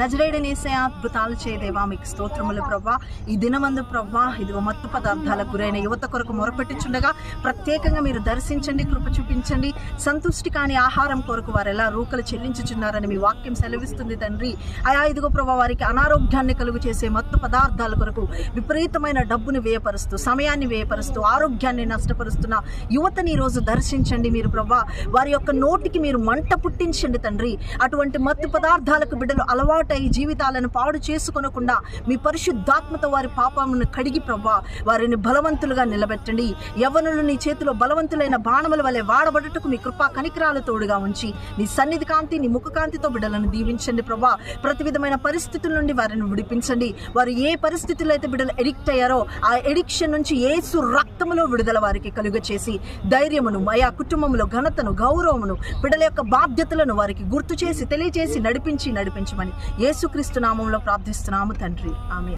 నజరేయుడైన యేసయ్య అద్భుతాలు చేయదేవా మీకు స్తోత్రములు ప్రవ్వా. ఈ దినమందు ప్రవ్వా ఇదిగో మత్తు పదార్థాలకు గురైన యువత కొరకు మొరపెట్టుచుండగా ప్రత్యేకంగా మీరు దర్శించండి, కృప చూపించండి. సంతుష్టి కాని ఆహారం కొరకు వారు ఎలా రూకలు చెల్లించుచున్నారని మీ వాక్యం సెలవిస్తుంది తండ్రి. అయా ఇదిగో ప్రవ్వా వారికి అనారోగ్యాన్ని కలుగు చేసే మత్తు పదార్థాల కొరకు విపరీతమైన డబ్బుని వ్యయపరుస్తూ, సమయాన్ని వ్యయపరుస్తూ, ఆరోగ్యాన్ని నష్టపరుస్తున్న యువతని ఈరోజు దర్శించండి మీరు ప్రవ్వా. వారి యొక్క నోటికి మీరు మంట పుట్టించండి తండ్రి. అటువంటి మత్తు పదార్థాలకు బిడ్డలు అలవాటు ఈ జీవితాలను పాడు చేసుకొనకుండా మీ పరిశుద్ధాత్మతో వారి పాపమును కడిగి ప్రవ్వా వారిని బలవంతులుగా నిలబెట్టండి. యవ్వనులు నీ చేతిలో బలవంతులైన బాణముల వలె వాడబడుటకు మీ కృపా కనికరాలు తోడుగా ఉంచి నీ సన్నిధి కాంతి, నీ ముఖ కాంతితో బిడ్డలను దీవించండి ప్రవ్వా. ప్రతి విధమైన పరిస్థితుల నుండి వారిని విడిపించండి. వారు ఏ పరిస్థితుల్లో అయితే బిడ్డలు ఎడిక్ట్ అయ్యారో ఆ ఎడిక్షన్ నుంచి యేసు రక్తములో విడుదల వారికి కలుగ చేసి ధైర్యమును, ఆయా కుటుంబంలో ఘనతను, గౌరవమును, బిడ్డల యొక్క బాధ్యతలను వారికి గుర్తు చేసి తెలియజేసి నడిపించమని యేసుక్రీస్తు నామములో ప్రార్థిస్తున్నాము తండ్రి. ఆమేన్.